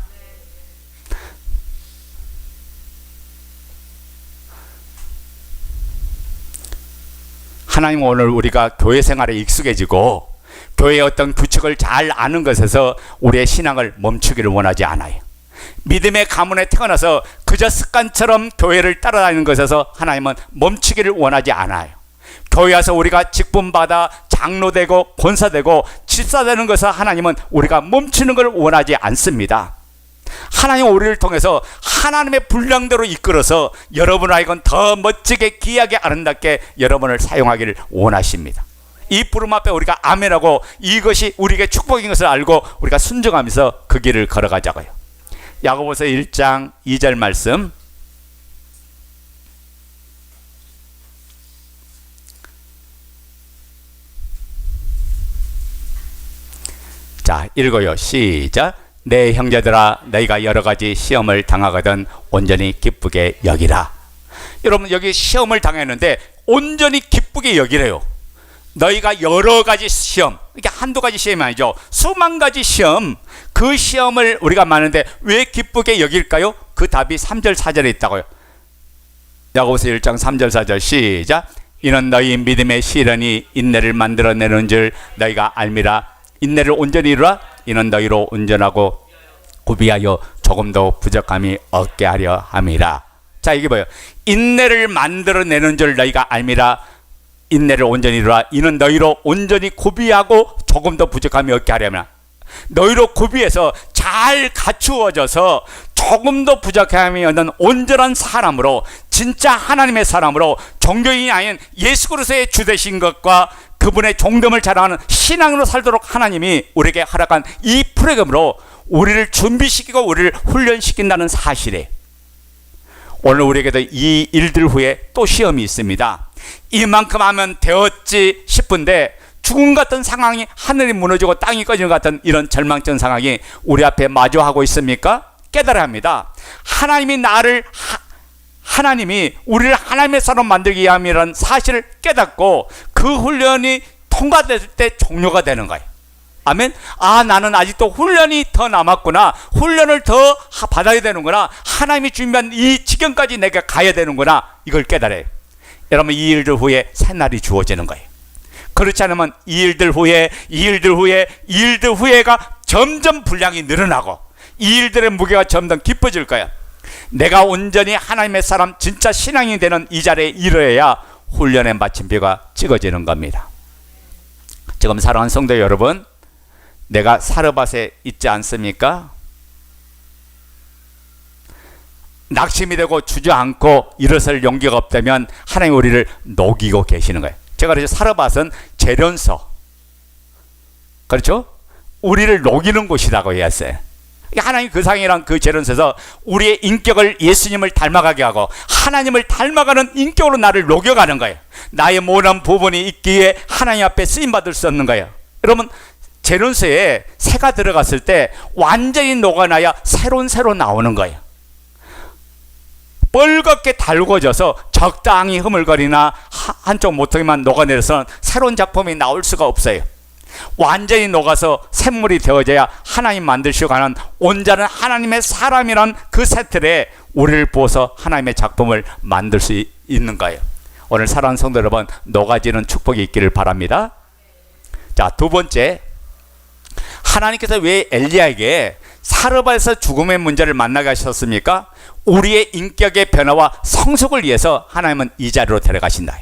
하나님, 오늘 우리가 교회 생활에 익숙해지고 교회의 어떤 규칙을 잘 아는 것에서 우리의 신앙을 멈추기를 원하지 않아요. 믿음의 가문에 태어나서 그저 습관처럼 교회를 따라다니는 것에서 하나님은 멈추기를 원하지 않아요. 교회 와서 우리가 직분받아 장로되고 권사되고 집사되는 것을 하나님은 우리가 멈추는 걸 원하지 않습니다. 하나님 우리를 통해서 하나님의 분량대로 이끌어서 여러분 하여금 더 멋지게 귀하게 아름답게 여러분을 사용하기를 원하십니다. 이 부름 앞에 우리가 아멘하고 이것이 우리에게 축복인 것을 알고 우리가 순종하면서 그 길을 걸어가자고요. 야고보서 1장 2절 말씀, 자, 읽어요. 시작. 내 형제들아, 너희가 여러 가지 시험을 당하거든 온전히 기쁘게 여기라. 여러분, 여기 시험을 당했는데 온전히 기쁘게 여기래요. 너희가 여러 가지 시험, 이게 한두 가지 시험이 아니죠. 수만 가지 시험, 그 시험을 우리가 많은데 왜 기쁘게 여길까요? 그 답이 3절 4절에 있다고요. 야고보서 1장 3절 4절 시작. 이는 너희 믿음의 시련이 인내를 만들어내는 줄 너희가 알미라. 인내를 온전히 이루라. 이는 너희로 온전하고 구비하여 조금도 부족함이 없게 하려 함이라. 자, 이게 뭐예요? 인내를 만들어내는 줄 너희가 알미라. 인내를 온전히 이루라. 이는 너희로 온전히 구비하고 조금도 부족함이 없게 하려면, 너희로 구비해서 잘 갖추어져서 조금도 부족함이 없는 온전한 사람으로, 진짜 하나님의 사람으로, 종교인이 아닌 예수 그리스도의 주 되신 것과 그분의 종됨을 자랑하는 신앙으로 살도록 하나님이 우리에게 허락한 이 프로그램으로 우리를 준비시키고 우리를 훈련시킨다는 사실에, 오늘 우리에게도 이 일들 후에 또 시험이 있습니다. 이만큼 하면 되었지 싶은데 죽음 같은 상황이, 하늘이 무너지고 땅이 꺼지는 것 같은 이런 절망적 상황이 우리 앞에 마주하고 있습니까? 깨달아야 합니다. 하나님이 우리를 하나님의 사람 만들기 위함이라는 사실을 깨닫고 그 훈련이 통과될 때 종료가 되는 거예요. 아멘. 아, 나는 아직도 훈련이 더 남았구나, 훈련을 더 받아야 되는구나, 하나님이 준비한 이 지경까지 내가 가야 되는구나, 이걸 깨달아요. 여러분, 이 일들 후에 새날이 주어지는 거예요. 그렇지 않으면 이 일들 후에가 점점 분량이 늘어나고 이 일들의 무게가 점점 깊어질 거야. 내가 온전히 하나님의 사람, 진짜 신앙이 되는 이 자리에 이르러야 훈련의 마침표가 찍어지는 겁니다. 지금 사랑하는 성도 여러분, 내가 사르밧에 있지 않습니까? 낙심이 되고 주저앉고 일어설 용기가 없다면 하나님 우리를 녹이고 계시는 거예요. 제가 그래서 사르밧은 재련소, 그렇죠? 우리를 녹이는 곳이라고 했어요. 하나님 그 상이란 그 재련소에서 우리의 인격을 예수님을 닮아가게 하고 하나님을 닮아가는 인격으로 나를 녹여가는 거예요. 나의 모난 부분이 있기에 하나님 앞에 쓰임받을 수 없는 거예요. 여러분, 재련소에 새가 들어갔을 때 완전히 녹아나야 새로 나오는 거예요. 뻘겋게 달궈져서 적당히 흐물거리나 한쪽 모퉁이만 녹아내려서는 새로운 작품이 나올 수가 없어요. 완전히 녹아서 샘물이 되어져야 하나님 만드시고 가는 온전한 하나님의 사람이란 그 세틀에 우리를 부어서 하나님의 작품을 만들 수 있는 거예요. 오늘 사랑하는 성도 여러분, 녹아지는 축복이 있기를 바랍니다. 자, 두 번째, 하나님께서 왜 엘리야에게 사르밧에서 죽음의 문제를 만나게 하셨습니까? 우리의 인격의 변화와 성숙을 위해서 하나님은 이 자리로 데려가신다.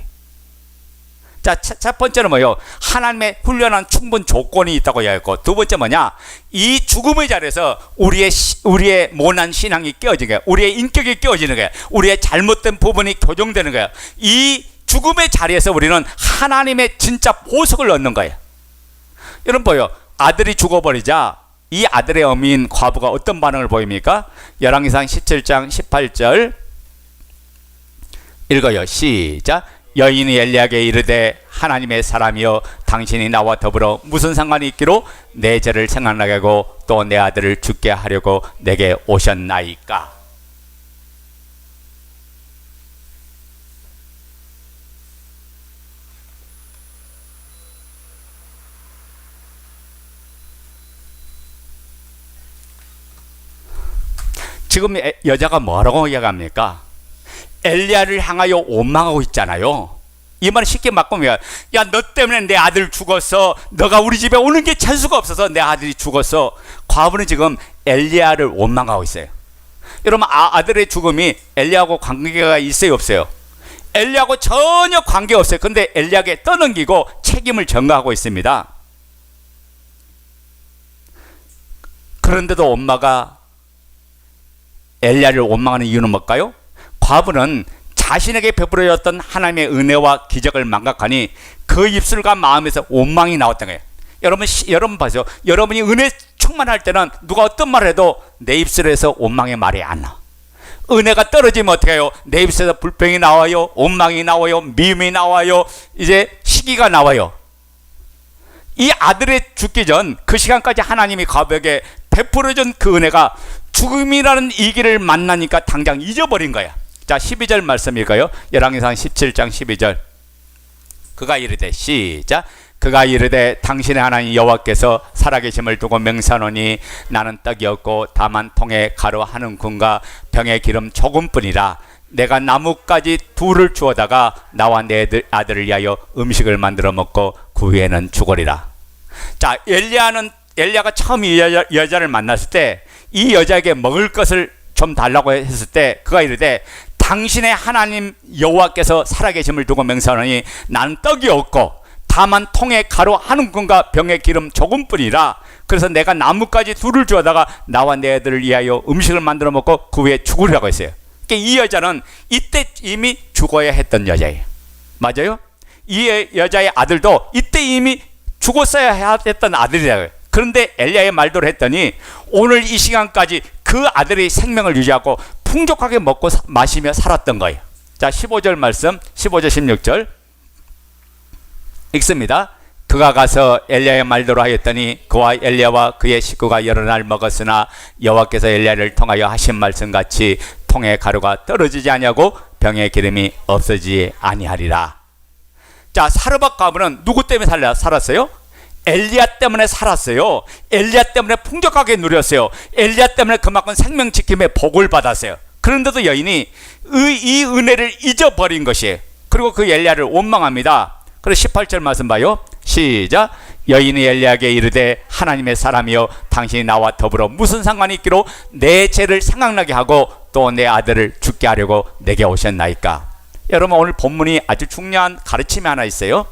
자, 첫 번째는 뭐예요? 하나님의 훈련한 충분 조건이 있다고 이야기했고, 두 번째 뭐냐? 이 죽음의 자리에서 우리의 모난 신앙이 깨어지는 거예요. 우리의 인격이 깨어지는 거예요. 우리의 잘못된 부분이 교정되는 거예요. 이 죽음의 자리에서 우리는 하나님의 진짜 보석을 얻는 거예요. 여러분 보여, 아들이 죽어버리자 이 아들의 어미인 과부가 어떤 반응을 보입니까? 열왕기상 17장 18절 읽어요. 시작. 여인이 엘리야에게 이르되 하나님의 사람이여 당신이 나와 더불어 무슨 상관이 있기로 내 죄를 생각나게 하고 또 내 아들을 죽게 하려고 내게 오셨나이까. 지금 여자가 뭐라고 이야기합니까? 엘리야를 향하여 원망하고 있잖아요. 이 말은 쉽게 바꾸면, 야, 너 때문에 내 아들 죽었어. 너가 우리 집에 오는 게 재수가 없어서 내 아들이 죽었어. 과부는 지금 엘리야를 원망하고 있어요. 여러분, 아들의 죽음이 엘리야하고 관계가 있어요, 없어요? 엘리야하고 전혀 관계 없어요. 근데 엘리야에게 떠넘기고 책임을 전가하고 있습니다. 그런데도 엄마가 엘리야를 원망하는 이유는 뭘까요? 과부는 자신에게 베풀어졌던 하나님의 은혜와 기적을 망각하니 그 입술과 마음에서 원망이 나왔던 거예요. 여러분 봐세요. 여러분이 은혜 충만할 때는 누가 어떤 말을 해도 내 입술에서 원망의 말이 안 나와. 은혜가 떨어지면 어떻게 해요? 내 입술에서 불평이 나와요, 원망이 나와요, 미움이 나와요, 이제 시기가 나와요. 이 아들의 죽기 전 그 시간까지 하나님이 과부에게 베풀어준 그 은혜가 죽음이라는 이 길을 만나니까 당장 잊어버린 거야. 자, 12절 말씀 읽어요. 열왕기상 17장 12절. 그가 이르되, 시작. 그가 이르되 당신의 하나님 여호와께서 살아계심을 두고 맹세하노니 나는 떡이 없고 다만 통에 가루 한 움큼과 병에 기름 조금뿐이라. 내가 나뭇가지 둘을 주어다가 나와 내 아들을 위하여 음식을 만들어 먹고 그 후에는 죽으리라. 자, 엘리야가 처음 이 여자를 만났을 때 이 여자에게 먹을 것을 좀 달라고 했을 때 그가 이르되 당신의 하나님 여호와께서 살아계심을 두고 맹세하노니 나는 떡이 없고 다만 통에 가루 한 움큼과 병에 기름 조금뿐이라. 그래서 내가 나뭇가지 둘을 주어다가 나와 내 아들을 위하여 음식을 만들어 먹고 그 후에 죽으리라고 했어요. 그러니까 이 여자는 이때 이미 죽어야 했던 여자예요. 맞아요? 이 여자의 아들도 이때 이미 죽었어야 했던 아들이라고요. 그런데 엘리야의 말대로 했더니 오늘 이 시간까지 그 아들의 생명을 유지하고 풍족하게 먹고 마시며 살았던 거예요. 자, 15절 말씀, 15절 16절 읽습니다. 그가 가서 엘리야의 말대로 하였더니 그와 엘리야와 그의 식구가 여러 날 먹었으나 여호와께서 엘리야를 통하여 하신 말씀같이 통에 가루가 떨어지지 아니하고 병에 기름이 없어지지 아니하리라. 자, 사르밧 과부는 누구 때문에 살았어요? 엘리야 때문에 살았어요. 엘리야 때문에 풍족하게 누렸어요. 엘리야 때문에 그만큼 생명 지킴의 복을 받았어요. 그런데도 여인이 이 은혜를 잊어버린 것이에요. 그리고 그 엘리야를 원망합니다. 그래서 18절 말씀 봐요. 시작. 여인이 엘리야에게 이르되 하나님의 사람이여 당신이 나와 더불어 무슨 상관이 있기로 내 죄를 생각나게 하고 또 내 아들을 죽게 하려고 내게 오셨나이까. 여러분, 오늘 본문이 아주 중요한 가르침이 하나 있어요.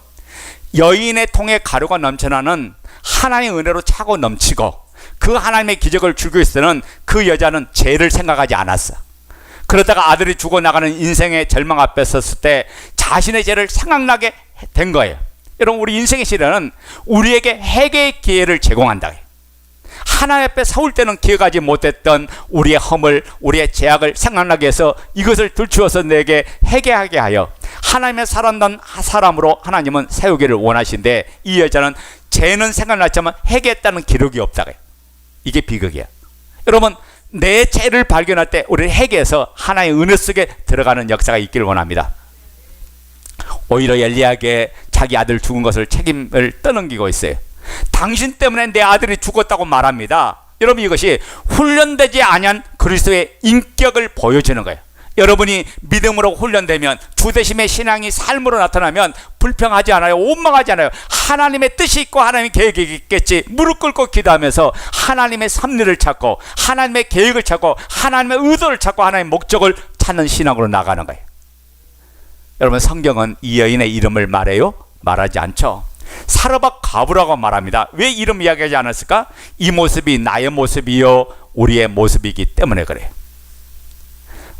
여인의 통에 가루가 넘쳐나는 하나님의 은혜로 차고 넘치고 그 하나님의 기적을 주기 위해서는 그 여자는 죄를 생각하지 않았어. 그러다가 아들이 죽어나가는 인생의 절망 앞에 섰을 때 자신의 죄를 생각나게 된 거예요. 여러분, 우리 인생의 시련은 우리에게 회개의 기회를 제공한다. 하나님 앞에 서울 때는 기억하지 못했던 우리의 허물, 우리의 죄악을 생각나게 해서 이것을 들추어서 내게 회개하게 하여 하나님의 사랑된 사람으로 하나님은 세우기를 원하신데 이 여자는 죄는 생각났지만 회개했다는 기록이 없다. 이게 비극이야. 여러분, 내 죄를 발견할 때 우리는 회개해서 하나님의 은혜 속에 들어가는 역사가 있기를 원합니다. 오히려 엘리야에게 자기 아들 죽은 것을 책임을 떠넘기고 있어요. 당신 때문에 내 아들이 죽었다고 말합니다. 여러분, 이것이 훈련되지 아니한 그리스도의 인격을 보여주는 거예요. 여러분이 믿음으로 훈련되면 주대심의 신앙이 삶으로 나타나면 불평하지 않아요. 원망하지 않아요. 하나님의 뜻이 있고 하나님의 계획이 있겠지. 무릎 꿇고 기도하면서 하나님의 섭리를 찾고 하나님의 계획을 찾고 하나님의 의도를 찾고 하나님의 목적을 찾는 신앙으로 나가는 거예요. 여러분, 성경은 이 여인의 이름을 말해요? 말하지 않죠. 사르밧 과부라고 말합니다. 왜 이름 이야기하지 않았을까? 이 모습이 나의 모습이요 우리의 모습이기 때문에 그래요.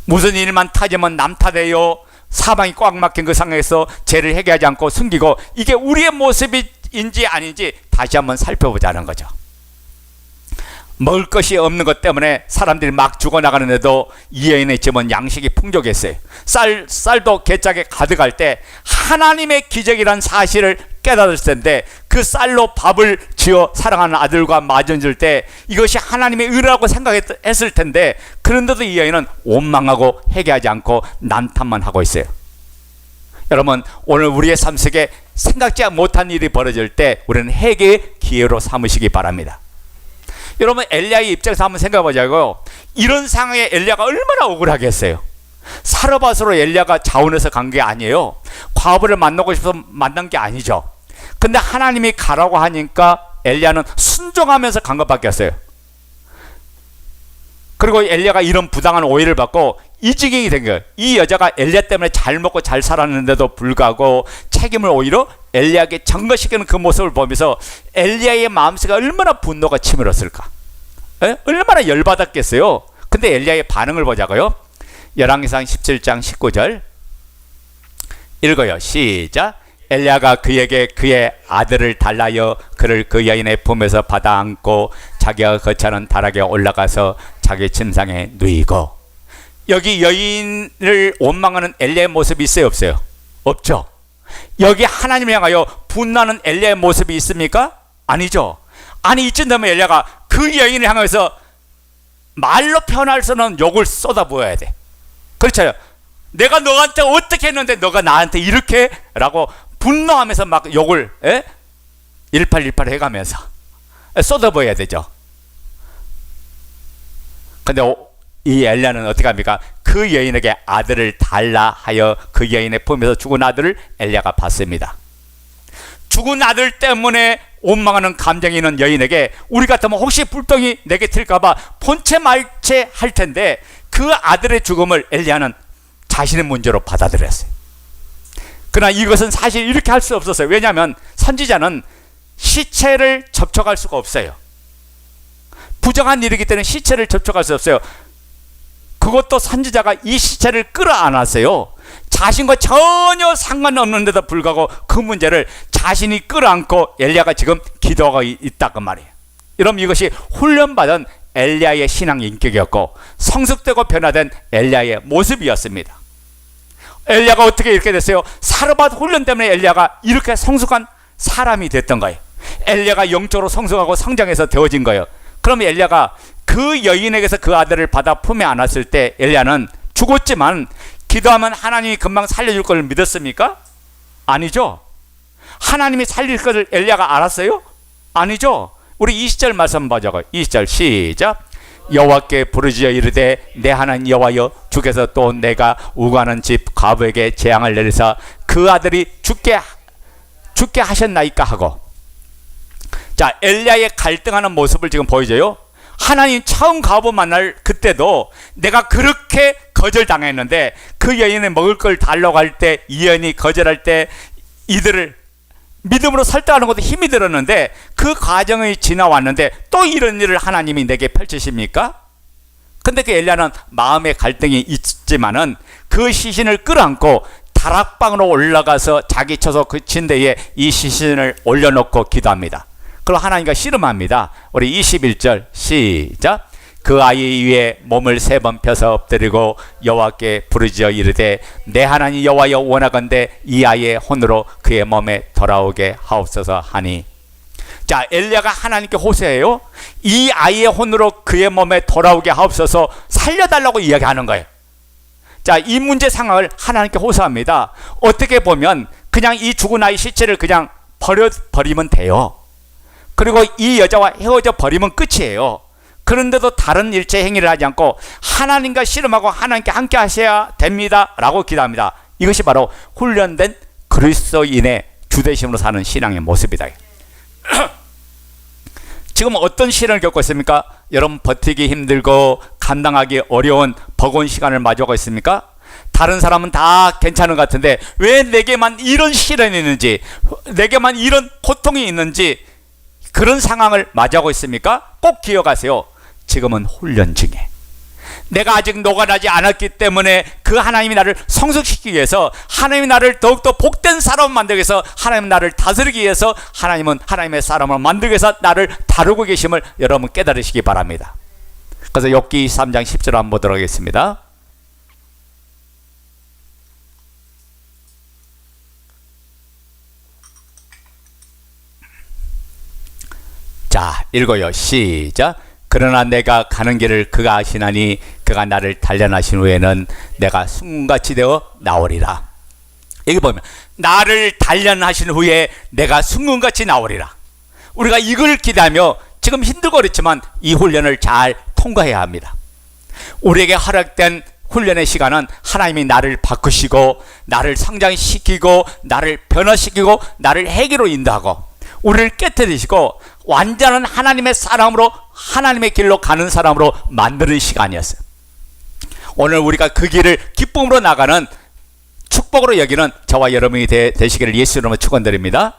무슨 일만 타지면 남 탓해요. 사방이 꽉 막힌 그 상황에서 죄를 해결하지 않고 숨기고 이게 우리의 모습인지 아닌지 다시 한번 살펴보자는 거죠. 먹을 것이 없는 것 때문에 사람들이 막 죽어나가는데도 이 여인의 집은 양식이 풍족했어요. 쌀도 괴짝에 가득할 때 하나님의 기적이란 사실을 깨달았을 텐데, 그 쌀로 밥을 지어 사랑하는 아들과 마주앉을 때 이것이 하나님의 의라고 생각했을 텐데, 그런데도 이 여인은 원망하고 회개하지 않고 난탄만 하고 있어요. 여러분, 오늘 우리의 삶 속에 생각지 못한 일이 벌어질 때 우리는 회개의 기회로 삼으시기 바랍니다. 여러분, 엘리야의 입장에서 한번 생각해 보자고요. 이런 상황에 엘리야가 얼마나 억울하겠어요. 사르밧으로 엘리야가 자원해서 간 게 아니에요. 과부를 만나고 싶어서 만난 게 아니죠. 근데 하나님이 가라고 하니까 엘리야는 순종하면서 간 것밖에 없어요. 그리고 엘리야가 이런 부당한 오해를 받고 이 지경이 된 거예요. 이 여자가 엘리야 때문에 잘 먹고 잘 살았는데도 불구하고 책임을 오히려 엘리야에게 전가시키는 그 모습을 보면서 엘리야의 마음속에 얼마나 분노가 치밀었을까? 얼마나 열받았겠어요. 근데 엘리야의 반응을 보자고요. 열왕기상 17장 19절 읽어요. 시작. 엘리야가 그에게 그의 아들을 달라여 그를 그 여인의 품에서 받아 안고 자기가 거처하는 다락에 올라가서 자기 침상에 누이고. 여기 여인을 원망하는 엘리야의 모습이 있어요, 없어요? 없죠. 여기 하나님을 향하여 분노하는 엘리야의 모습이 있습니까? 아니죠. 아니, 이쯤 되면 엘리야가 그 여인을 향해서 말로 표현할 수 없는 욕을 쏟아부어야 돼. 그렇죠. 내가 너한테 어떻게 했는데 너가 나한테 이렇게? 라고 분노하면서 막 욕을 1818 해가면서 쏟아부어야 되죠. 근데 이 엘리야는 어떻게 합니까? 그 여인에게 아들을 달라 하여 그 여인의 품에서 죽은 아들을 엘리야가 받습니다. 죽은 아들 때문에 원망하는 감정이 있는 여인에게 우리 같으면 혹시 불똥이 내게 튈까봐 본체 말체 할 텐데, 그 아들의 죽음을 엘리야는 자신의 문제로 받아들였어요. 그러나 이것은 사실 이렇게 할 수 없었어요. 왜냐하면 선지자는 시체를 접촉할 수가 없어요. 부정한 일이기 때문에 시체를 접촉할 수 없어요. 그것도 선지자가 이 시체를 끌어안았어요. 자신과 전혀 상관없는데도 불구하고 그 문제를 자신이 끌어안고 엘리야가 지금 기도하고 있다 그 말이에요. 여러분, 이것이 훈련받은 엘리야의 신앙 인격이었고 성숙되고 변화된 엘리야의 모습이었습니다. 엘리야가 어떻게 이렇게 됐어요? 사르밧 훈련 때문에 엘리야가 이렇게 성숙한 사람이 됐던 거예요. 엘리야가 영적으로 성숙하고 성장해서 되어진 거예요. 그러면 엘리야가 그 여인에게서 그 아들을 받아 품에 안았을 때 엘리야는 죽었지만 기도하면 하나님이 금방 살려줄 걸 믿었습니까? 아니죠. 하나님이 살릴 것을 엘리야가 알았어요? 아니죠. 우리 20절 말씀 보자고요. 20절 시작. 여호와께 부르짖어 이르되 내 하나님 여호와여, 주께서 또 내가 우고하는 집 과부에게 재앙을 내리사 그 아들이 죽게 하셨나이까 하고. 자, 엘리야의 갈등하는 모습을 지금 보여줘요. 하나님 처음 과부 만날 그때도 내가 그렇게 거절당했는데 그 여인의 먹을 걸 달라고 할 때 이 여인이 거절할 때 이들을 믿음으로 설득하는 것도 힘이 들었는데 그 과정이 지나왔는데 또 이런 일을 하나님이 내게 펼치십니까? 근데 그 엘리야는 마음의 갈등이 있지만은 그 시신을 끌어안고 다락방으로 올라가서 자기 처소 그 침대에 이 시신을 올려놓고 기도합니다. 그리고 하나님과 씨름합니다. 우리 21절 시작. 그 아이 위에 몸을 3번 펴서 엎드리고 여호와께 부르짖어 이르되 내 하나님 여호와여, 원하건대 이 아이의 혼으로 그의 몸에 돌아오게 하옵소서 하니. 자, 엘리야가 하나님께 호소해요. 이 아이의 혼으로 그의 몸에 돌아오게 하옵소서, 살려달라고 이야기하는 거예요. 자, 이 문제 상황을 하나님께 호소합니다. 어떻게 보면 그냥 이 죽은 아이 시체를 그냥 버리면 돼요. 그리고 이 여자와 헤어져 버리면 끝이에요. 그런데도 다른 일체 행위를 하지 않고 하나님과 씨름하고 하나님께 함께 하셔야 됩니다 라고 기도합니다. 이것이 바로 훈련된 그리스도인의 주대심으로 사는 신앙의 모습이다. 지금 어떤 시련을 겪고 있습니까? 여러분, 버티기 힘들고 감당하기 어려운 버거운 시간을 마주하고 있습니까? 다른 사람은 다 괜찮은 것 같은데 왜 내게만 이런 시련이 있는지, 내게만 이런 고통이 있는지, 그런 상황을 맞이하고 있습니까? 꼭 기억하세요. 지금은 훈련 중에 내가 아직 녹아나지 않았기 때문에 그 하나님이 나를 성숙시키기 위해서, 하나님이 나를 더욱더 복된 사람을 만들기 위해서, 하나님은 나를 다스리기 위해서, 하나님은 하나님의 사람을 만들기 위해서 나를 다루고 계심을 여러분 깨달으시기 바랍니다. 그래서 욥기 3장 10절 한번 보도록 하겠습니다. 자, 읽어요. 시작. 그러나 내가 가는 길을 그가 아시나니 그가 나를 단련하신 후에는 내가 순금같이 되어 나오리라. 여기 보면 나를 단련하신 후에 내가 순금같이 나오리라. 우리가 이걸 기대하며 지금 힘들고 그렇지만 이 훈련을 잘 통과해야 합니다. 우리에게 허락된 훈련의 시간은 하나님이 나를 바꾸시고 나를 성장시키고 나를 변화시키고 나를 회개로 인도하고 우리를 깨뜨리시고 완전한 하나님의 사람으로, 하나님의 길로 가는 사람으로 만드는 시간이었어요. 오늘 우리가 그 길을 기쁨으로 나가는 축복으로 여기는 저와 여러분이 되시기를 예수 이름으로 축원드립니다.